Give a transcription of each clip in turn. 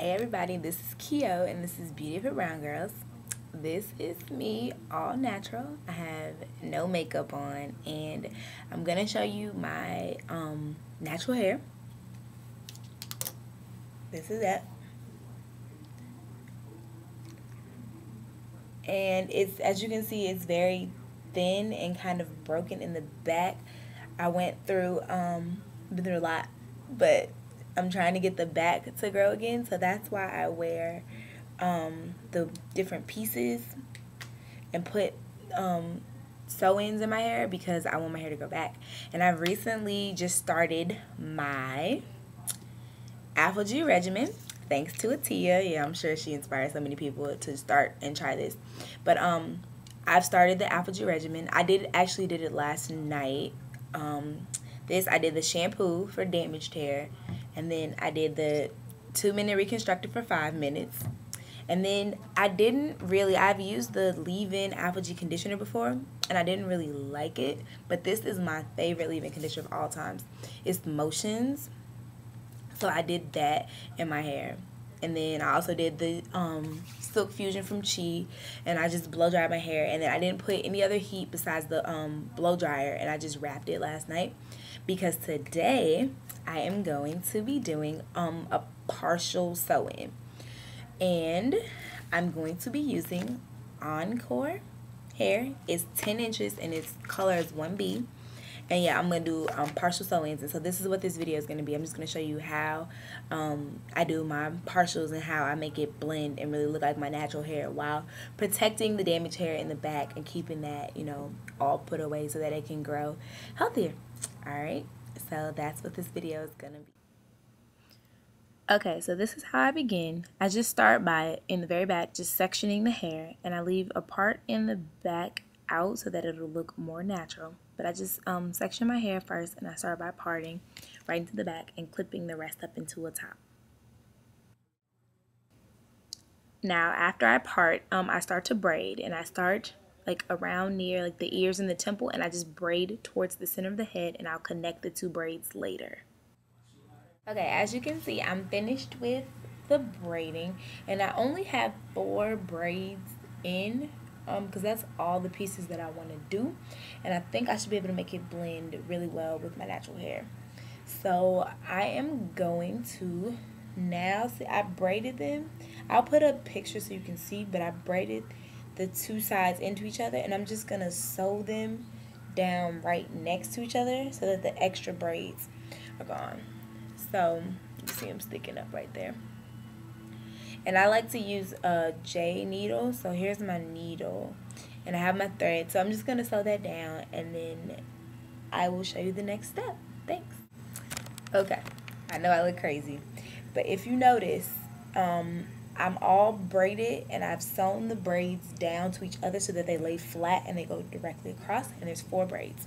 Hey everybody, this is Keo and this is Beauty for Brown Girls. This is me, all natural. I have no makeup on and I'm going to show you my natural hair. This is it. And it's, as you can see, it's very thin and kind of broken in the back. I went through, been through a lot, but I'm trying to get the back to grow again, so that's why I wear the different pieces and put sew-ins in my hair because I want my hair to grow back. And I've recently just started my Aphogee regimen thanks to Atia. Yeah, I'm sure she inspired so many people to start and try this. But I've started the Aphogee regimen. I actually did it last night. I did the shampoo for damaged hair, and then I did the 2-minute reconstructor for 5 minutes. And then I've used the leave-in Aphogee conditioner before, and I didn't really like it, but this is my favorite leave-in conditioner of all times. It's Motions, so I did that in my hair. And then I also did the Silk Fusion from Chi, and I just blow dried my hair. And then I didn't put any other heat besides the blow dryer, and I just wrapped it last night because today I am going to be doing a partial sew-in. And I'm going to be using Encore hair. It's 10 inches and its color is 1B. And yeah, I'm going to do partial sew-ins. And so this is what this video is going to be. I'm just going to show you how I do my partials and how I make it blend and really look like my natural hair while protecting the damaged hair in the back and keeping that, you know, all put away so that it can grow healthier. Alright, so that's what this video is going to be. Okay, so this is how I begin. I just start by, in the very back, just sectioning the hair, and I leave a part in the back out so that it'll look more natural. But I just section my hair first, and I start by parting right into the back and clipping the rest up into a top. Now, after I part, I start to braid, and I start like around near like the ears and the temple, and I just braid towards the center of the head, and I'll connect the two braids later. Okay, as you can see, I'm finished with the braiding, and I only have 4 braids in because that's all the pieces that I want to do, and I think I should be able to make it blend really well with my natural hair. So I am going to now see, I braided them. I'll put a picture so you can see, but I braided the 2 sides into each other, and I'm just gonna sew them down right next to each other so that the extra braids are gone. So you see them sticking up right there. And I like to use a J needle. So here's my needle, and I have my thread. So I'm just gonna sew that down, and then I will show you the next step. Thanks. Okay, I know I look crazy, but if you notice, I'm all braided, and I've sewn the braids down to each other so that they lay flat and they go directly across, and there's 4 braids.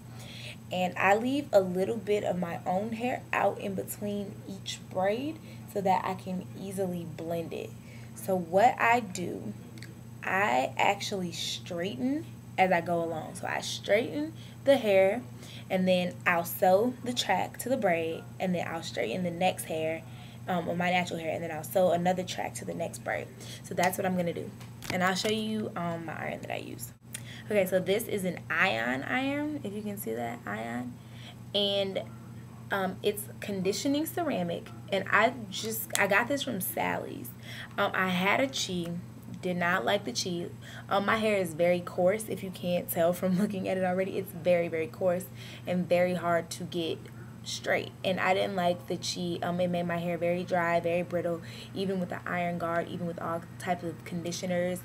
And I leave a little bit of my own hair out in between each braid so that I can easily blend it. So what I do, I actually straighten as I go along. So I straighten the hair, and then I'll sew the track to the braid, and then I'll straighten the next hair on my natural hair, and then I'll sew another track to the next braid. So that's what I'm going to do. And I'll show you my iron that I use. Okay, so this is an iron, if you can see that, iron. And it's conditioning ceramic, and I got this from Sally's. I had a Chi, did not like the Chi. My hair is very coarse, if you can't tell from looking at it already. It's very, very coarse and very hard to get straight, and I didn't like the Chi. It made my hair very dry, very brittle, even with the iron guard, even with all types of conditioners,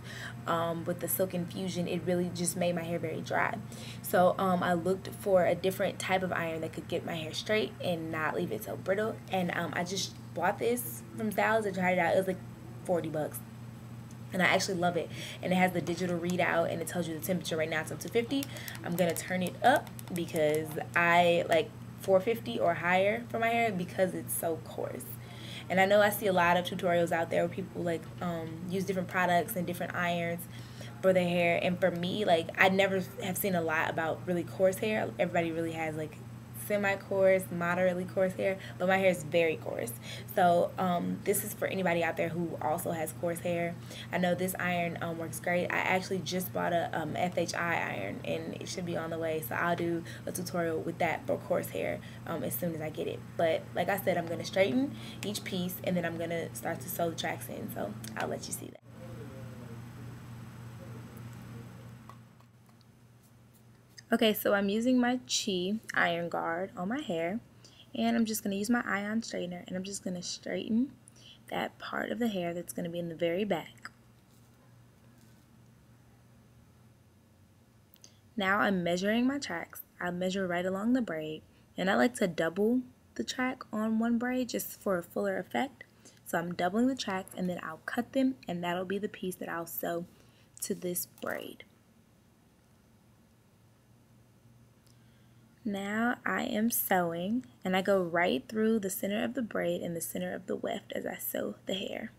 with the Silk Infusion, it really just made my hair very dry. So I looked for a different type of iron that could get my hair straight and not leave it so brittle, and I just bought this from Sal's and tried it out. It was like 40 bucks. And I actually love it, and it has the digital readout, and it tells you the temperature. Right now it's up to 50. I'm gonna turn it up because I like 450 or higher for my hair because it's so coarse. And I know I see a lot of tutorials out there where people like use different products and different irons for their hair, and for me, like, I never have seen a lot about really coarse hair. Everybody really has like semi-coarse, moderately coarse hair, but my hair is very coarse. So this is for anybody out there who also has coarse hair. I know this iron works great. I actually just bought a FHI iron, and it should be on the way. So I'll do a tutorial with that for coarse hair as soon as I get it. But like I said, I'm going to straighten each piece, and then I'm going to start to sew the tracks in. So I'll let you see that. Okay, so I'm using my Chi iron guard on my hair, and I'm just going to use my iron straightener, and I'm just going to straighten that part of the hair that's going to be in the very back. Now I'm measuring my tracks. I'll measure right along the braid, and I like to double the track on one braid just for a fuller effect. So I'm doubling the tracks, and then I'll cut them, and that'll be the piece that I'll sew to this braid. Now I am sewing, and I go right through the center of the braid and the center of the weft as I sew the hair.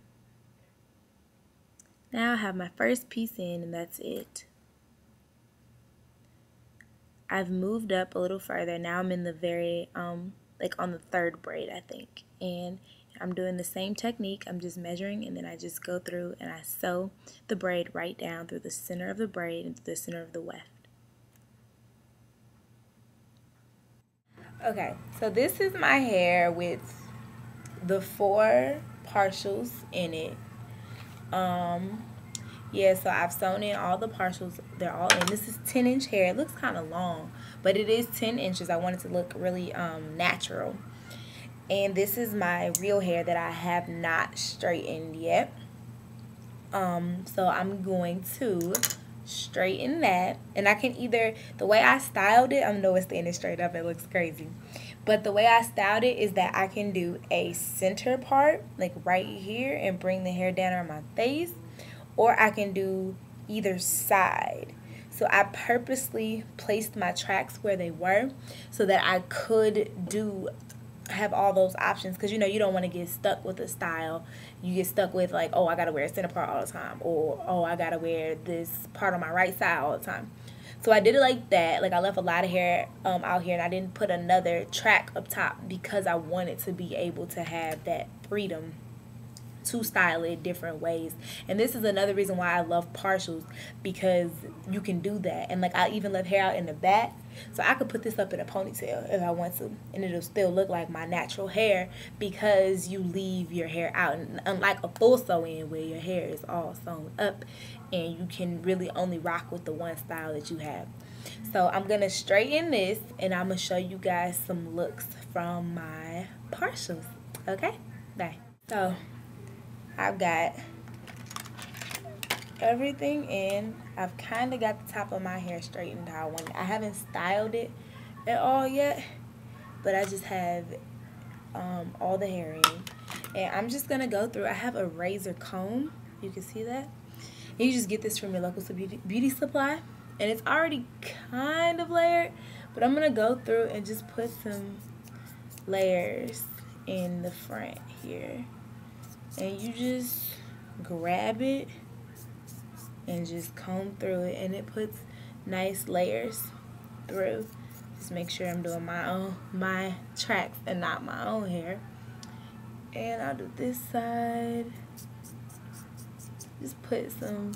Now I have my first piece in, and that's it. I've moved up a little further. Now I'm in the very, like on the third braid, I think. And I'm doing the same technique. I'm just measuring, and then I just go through and I sew the braid right down through the center of the braid and through the center of the weft. Okay, so this is my hair with the 4 partials in it. Yeah, so I've sewn in all the partials. They're all in. This is 10-inch hair. It looks kind of long, but it is 10 inches. I want it to look really natural. And this is my real hair that I have not straightened yet. So I'm going to straighten that, and I can either, the way I styled it, I know it's standing straight up, it looks crazy, but the way I styled it is that I can do a center part like right here and bring the hair down on my face, or I can do either side. So I purposely placed my tracks where they were so that I could have all those options, because you know you don't want to get stuck with a style. You get stuck with like, oh, I gotta wear a center part all the time, or oh, I gotta wear this part on my right side all the time. So I did it like that. Like I left a lot of hair out here, and I didn't put another track up top because I wanted to be able to have that freedom to style it different ways. And this is another reason why I love partials, because you can do that. And like I even left hair out in the back, so I could put this up in a ponytail if I want to, and it'll still look like my natural hair because you leave your hair out. And unlike a full sew-in where your hair is all sewn up and you can really only rock with the one style that you have. So I'm gonna straighten this, and I'm gonna show you guys some looks from my partials. Okay, bye. So I've got everything in. I've kind of got the top of my hair straightened how I want it. I haven't styled it at all yet, but I just have all the hair in. And I'm just going to go through. I have a razor comb. You can see that. And you just get this from your local beauty supply. And it's already kind of layered, but I'm going to go through and just put some layers in the front here. And you just grab it and just comb through it, and it puts nice layers through. Just make sure I'm doing my tracks and not my own hair. And I'll do this side. Just put some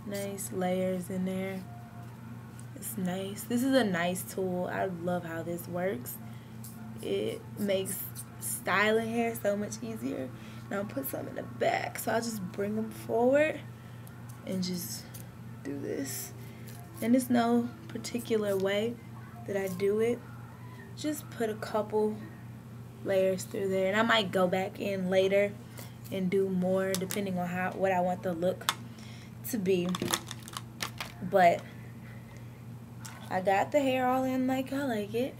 nice layers in there. It's nice. This is a nice tool. I love how this works. It makes styling hair so much easier. Now I'll put some in the back, so I'll just bring them forward and just do this. And there's no particular way that I do it. Just put a couple layers through there, and I might go back in later and do more depending on what I want the look to be. But I got the hair all in like I like it.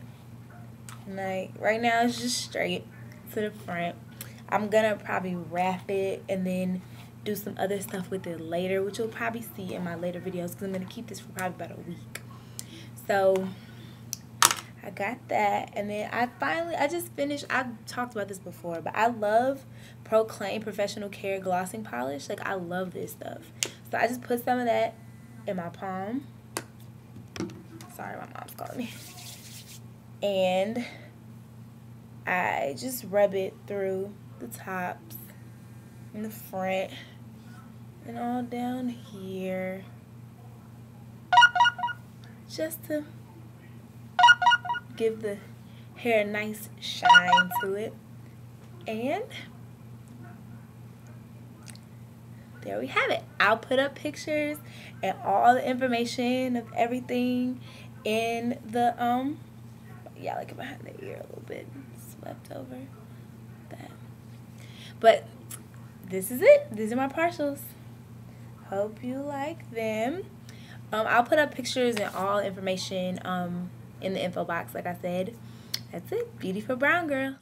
And like right now it's just straight to the front. I'm gonna probably wrap it and then do some other stuff with it later, which you'll probably see in my later videos, because I'm gonna keep this for probably about a week. So I got that, and then I just finished. I've talked about this before, but I love Proclaim Professional Care Glossing Polish. Like I love this stuff. So I just put some of that in my palm. Sorry, my mom's calling me. and I just rub it through the tops in the front and all down here, just to give the hair a nice shine to it. And there we have it. I'll put up pictures and all the information of everything in the yeah, like behind the ear a little bit, swept over that. But this is it. These are my partials. Hope you like them. I'll put up pictures and all information in the info box, like I said. That's it. Beauty for brown girl.